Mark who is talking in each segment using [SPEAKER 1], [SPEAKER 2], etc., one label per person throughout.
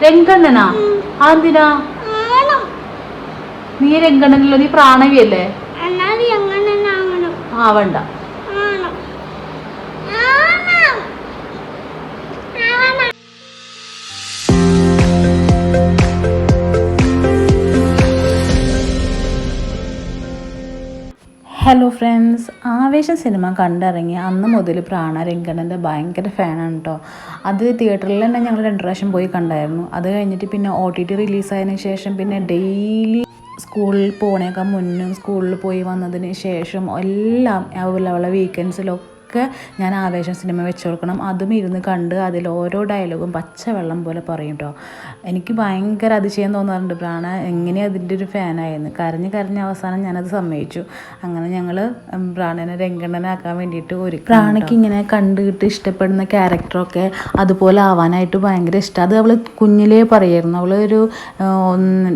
[SPEAKER 1] രംഗണ്ണനാ? അതെന്തിനാ? നീ രംഗണ്ണനല്ലോ, നീ പ്രാണവിയല്ലേ? ആവണ്ട. ഹലോ ഫ്രണ്ട്സ്, ആവേശം സിനിമ കണ്ടിറങ്ങി അന്ന് മുതൽ പ്രാണ രംഗണ്ണൻ്റെ ഭയങ്കര ഫാനാണ് കേട്ടോ. അത് തിയേറ്ററിൽ തന്നെ ഞങ്ങൾ 2 പ്രാവശ്യം പോയി കണ്ടായിരുന്നു. അത് കഴിഞ്ഞിട്ട് പിന്നെ OTT റിലീസായതിനു ശേഷം പിന്നെ ഡെയിലി സ്കൂളിൽ പോണേക്കാൾ മുന്നും സ്കൂളിൽ പോയി വന്നതിന് ശേഷം എല്ലാം അവളെ വീക്കെൻഡ്സിലൊക്കെ ഞാൻ ആവേശം സിനിമ വെച്ച് കൊടുക്കണം. അതും ഇരുന്ന് കണ്ട് അതിൽ ഓരോ ഡയലോഗും പച്ചവെള്ളം പോലെ പറയും കേട്ടോ. എനിക്ക് ഭയങ്കര അതിശയം തോന്നാറുണ്ട് പ്രാണ എങ്ങനെയാണ് അതിൻ്റെ ഒരു ഫാനായിരുന്നു. കരഞ്ഞ് അവസാനം ഞാനത് സമ്മതിച്ചു. അങ്ങനെ ഞങ്ങൾ പ്രാണനെ രംഗണ്ണനാക്കാൻ വേണ്ടിയിട്ട് ഒരു പ്രാണയ്ക്ക് ഇങ്ങനെ കണ്ടിട്ട് ഇഷ്ടപ്പെടുന്ന ക്യാരക്ടറൊക്കെ അതുപോലെ ആവാനായിട്ട് ഭയങ്കര ഇഷ്ടം. അത് അവൾ കുഞ്ഞിലേ പറയായിരുന്നു. അവൾ ഒരു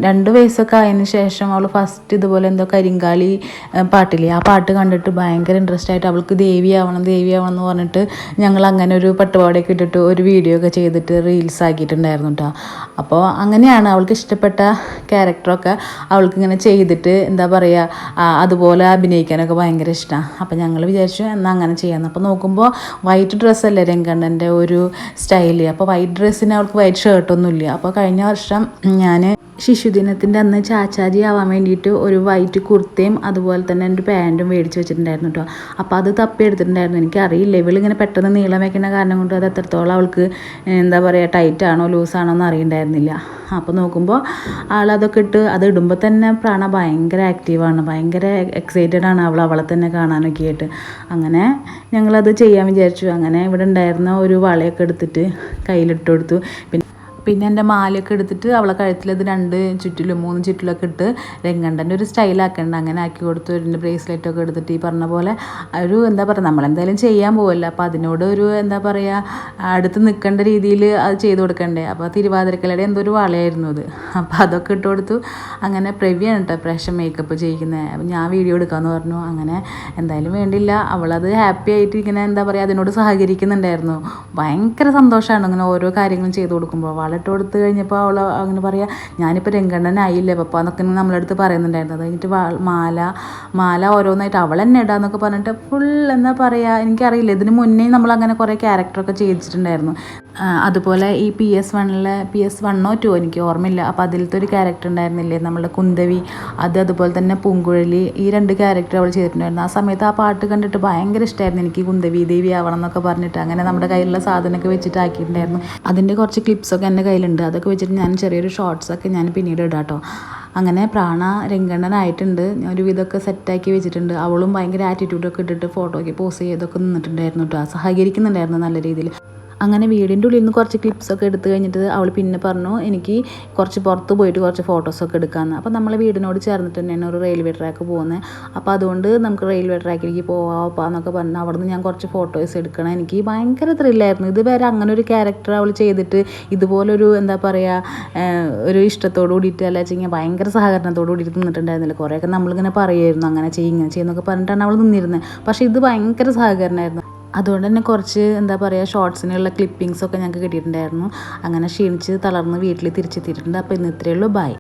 [SPEAKER 1] 2 വയസ്സൊക്കെ ആയതിനു ശേഷം അവൾ ഫസ്റ്റ് ഇതുപോലെ എന്തോ കരിങ്കാലി പാട്ടില്ലേ, ആ പാട്ട് കണ്ടിട്ട് ഭയങ്കര ഇൻട്രസ്റ്റ് ആയിട്ട് അവൾക്ക് ദേവിയാവണം എന്ന് പറഞ്ഞിട്ട് ഞങ്ങൾ അങ്ങനെ ഒരു പട്ടുപാവാടയൊക്കെ ഇട്ടിട്ട് ഒരു വീഡിയോ ഒക്കെ ചെയ്തിട്ട് റീൽസ് ആക്കിയിട്ടുണ്ടായിരുന്നു കേട്ടോ. അപ്പോൾ അങ്ങനെയാണ് അവൾക്ക് ഇഷ്ടപ്പെട്ട ക്യാരക്ടറൊക്കെ അവൾക്ക് ഇങ്ങനെ ചെയ്തിട്ട് എന്താ പറയുക അതുപോലെ അഭിനയിക്കാനൊക്കെ ഭയങ്കര ഇഷ്ടമാണ്. അപ്പോൾ ഞങ്ങൾ വിചാരിച്ചു എന്നാൽ അങ്ങനെ ചെയ്യാമെന്ന്. അപ്പോൾ നോക്കുമ്പോൾ വൈറ്റ് ഡ്രസ്സല്ലേ രംഗണ്ണൻ്റെ ഒരു സ്റ്റൈല്. അപ്പോൾ വൈറ്റ് ഡ്രസ്സിന് അവൾക്ക് വൈറ്റ് ഷർട്ടൊന്നുമില്ല. അപ്പോൾ കഴിഞ്ഞ വർഷം ഞാൻ ശിശുദിനത്തിൻ്റെ അന്ന് ചാച്ചാജി ആവാൻ വേണ്ടിയിട്ട് ഒരു വൈറ്റ് കുർത്തയും അതുപോലെ തന്നെ ഒരു പാൻറ്റും മേടിച്ച് വെച്ചിട്ടുണ്ടായിരുന്നു കേട്ടോ. അപ്പോൾ അത് തപ്പി എടുത്തിട്ടുണ്ടായിരുന്നു. എനിക്കറിയില്ല ഇവളിങ്ങനെ പെട്ടെന്ന് നീളം വയ്ക്കുന്ന കാരണം കൊണ്ട് അത് എത്രത്തോളം അവൾക്ക് എന്താ പറയുക ടൈറ്റാണോ ലൂസാണോ എന്ന് അറിയണ്ടായിരുന്നില്ല. അപ്പോൾ നോക്കുമ്പോൾ ആളതൊക്കെ ഇട്ട് അത് ഇടുമ്പോൾ തന്നെ പ്രാണ ഭയങ്കര ആക്റ്റീവാണ്, ഭയങ്കര എക്സൈറ്റഡ് ആണ് അവളെ തന്നെ കാണാനൊക്കെ ആയിട്ട്. അങ്ങനെ ഞങ്ങളത് ചെയ്യാൻ വിചാരിച്ചു. അങ്ങനെ ഇവിടെ ഉണ്ടായിരുന്ന ഒരു വളയൊക്കെ എടുത്തിട്ട് കയ്യിലിട്ട് കൊടുത്തു. പിന്നെ എൻ്റെ മാലയൊക്കെ എടുത്തിട്ട് അവളെ കഴുത്തിലത് 2 ചുറ്റിലും 3 ചുറ്റിലൊക്കെ ഇട്ട് രംഗണ്ണൻ്റെ ഒരു സ്റ്റൈലാക്കണ്ട അങ്ങനെ ആക്കി കൊടുത്തു. ഒരു ബ്രേസ്ലെറ്റൊക്കെ എടുത്തിട്ട് ഈ പറഞ്ഞ പോലെ ഒരു എന്താ പറയുക നമ്മളെന്തായാലും ചെയ്യാൻ പോവല്ല. അപ്പോൾ അതിനോട് ഒരു എന്താ പറയുക അടുത്ത് നിൽക്കേണ്ട രീതിയിൽ അത് ചെയ്ത് കൊടുക്കണ്ടേ. അപ്പോൾ തിരുവാതിരക്കലയുടെ എന്തോ ഒരു വളയായിരുന്നു അത്. അപ്പോൾ അതൊക്കെ ഇട്ട് കൊടുത്തു. അങ്ങനെ പ്രവ്യാണ് കേട്ടോ പ്രാവശ്യം മേക്കപ്പ് ചെയ്യിക്കുന്നത്. അപ്പം ഞാൻ വീഡിയോ എടുക്കാമെന്ന് പറഞ്ഞു. അങ്ങനെ എന്തായാലും വേണ്ടില്ല, അവളത് ഹാപ്പി ആയിട്ട് ഇങ്ങനെ എന്താ പറയുക അതിനോട് സഹകരിക്കുന്നുണ്ടായിരുന്നു. ഭയങ്കര സന്തോഷമാണ് ഇങ്ങനെ ഓരോ കാര്യങ്ങളും ചെയ്ത് കൊടുക്കുമ്പോൾ. ഇട്ട് കൊടുത്ത് കഴിഞ്ഞപ്പോൾ അവൾ അങ്ങനെ പറയുക ഞാനിപ്പോൾ രംഗണ്ണനായില്ലേ പപ്പ എന്നൊക്കെ നമ്മളടുത്ത് പറയുന്നുണ്ടായിരുന്നു. അത് കഴിഞ്ഞിട്ട് മാല ഓരോന്നായിട്ട് അവൾ തന്നെ ഇടാന്നൊക്കെ പറഞ്ഞിട്ട് ഫുൾ എന്താ പറയുക എനിക്കറിയില്ല. ഇതിന് മുന്നേ നമ്മളങ്ങനെ കുറേ ക്യാരക്ടറൊക്കെ ചെയ്യിച്ചിട്ടുണ്ടായിരുന്നു. അതുപോലെ ഈ PS1 2 എനിക്ക് ഓർമ്മയില്ല. അപ്പോൾ അതിലത്തെ ഒരു ക്യാരക്ടർ ഉണ്ടായിരുന്നില്ലേ നമ്മളുടെ കുന്തവി, അതുപോലെ തന്നെ പൂങ്കുഴലി, ഈ 2 ക്യാരക്ടർ അവൾ ചെയ്തിട്ടുണ്ടായിരുന്നു. ആ സമയത്ത് ആ പാട്ട് കണ്ടിട്ട് ഭയങ്കര ഇഷ്ടമായിരുന്നു എനിക്ക്. കുന്തവി ദേവി ആവണം എന്നൊക്കെ പറഞ്ഞിട്ട് അങ്ങനെ നമ്മുടെ കയ്യിലുള്ള സാധനമൊക്കെ വെച്ചിട്ട് ആക്കിയിട്ടുണ്ടായിരുന്നു. അതിൻ്റെ കുറച്ച് ക്ലിപ്സൊക്കെ എൻ്റെ കയ്യിലുണ്ട്. അതൊക്കെ വെച്ചിട്ട് ഞാൻ ചെറിയൊരു ഷോർട്സൊക്കെ ഞാൻ പിന്നീട് ഇടാം കേട്ടോ. അങ്ങനെ പ്രാണ രംഗണ്ണനായിട്ടുണ്ട്. ഞാൻ ഒരു വിധമൊക്കെ സെറ്റാക്കി വെച്ചിട്ടുണ്ട്. അവളും ഭയങ്കര ആറ്റിറ്റ്യൂഡൊക്കെ ഇട്ടിട്ട് ഫോട്ടോയ്ക്ക് പോസ് ചെയ്തൊക്കെ നിന്നിട്ടുണ്ടായിരുന്നു കേട്ടോ. സഹകരിക്കുന്നുണ്ടായിരുന്നു നല്ല രീതിയിൽ. അങ്ങനെ വീടിൻ്റെ ഉള്ളിൽ നിന്ന് കുറച്ച് ക്ലിപ്സൊക്കെ എടുത്ത് കഴിഞ്ഞിട്ട് അവൾ പിന്നെ പറഞ്ഞു എനിക്ക് കുറച്ച് പുറത്ത് പോയിട്ട് കുറച്ച് ഫോട്ടോസൊക്കെ എടുക്കാമെന്ന്. അപ്പോൾ നമ്മളെ വീടിനോട് ചേർന്നിട്ട് തന്നെയാണ് ഒരു റെയിൽവേ ട്രാക്ക് പോകുന്നത്. അപ്പോൾ അതുകൊണ്ട് നമുക്ക് റെയിൽവേ ട്രാക്കിലേക്ക് പോവാം എന്നൊക്കെ പറഞ്ഞ് അവിടെ നിന്ന് ഞാൻ കുറച്ച് ഫോട്ടോസ് എടുക്കണം. എനിക്ക് ഭയങ്കര ത്രില്ലായിരുന്നു. ഇതുവരെ അങ്ങനെ ഒരു ക്യാരക്ടർ അവൾ ചെയ്തിട്ട് ഇതുപോലൊരു എന്താ പറയുക ഒരു ഇഷ്ടത്തോടു കൂടിയിട്ട് അല്ല വെച്ചാൽ ഭയങ്കര സഹകരണത്തോടു കൂടിയിട്ട് നിന്നിട്ടുണ്ടായിരുന്നില്ല. കുറേയൊക്കെ നമ്മളിങ്ങനെ പറയുമായിരുന്നു അങ്ങനെ ചെയ്യുന്നൊക്കെ പറഞ്ഞിട്ടാണ് അവൾ നിന്നിരുന്നത്. പക്ഷേ ഇത് ഭയങ്കര സഹകരണമായിരുന്നു. അതുകൊണ്ട് തന്നെ കുറച്ച് എന്താ പറയുക ഷോർട്സിനുള്ള ക്ലിപ്പിങ്സൊക്കെ ഞങ്ങൾക്ക് കിട്ടിയിട്ടുണ്ടായിരുന്നു. അങ്ങനെ ക്ഷീണിച്ച് തളർന്ന് വീട്ടിൽ തിരിച്ചെത്തിയിട്ടുണ്ട്. അപ്പോൾ ഇന്ന് ഇത്രയേ ഉള്ളൂ. ബൈ.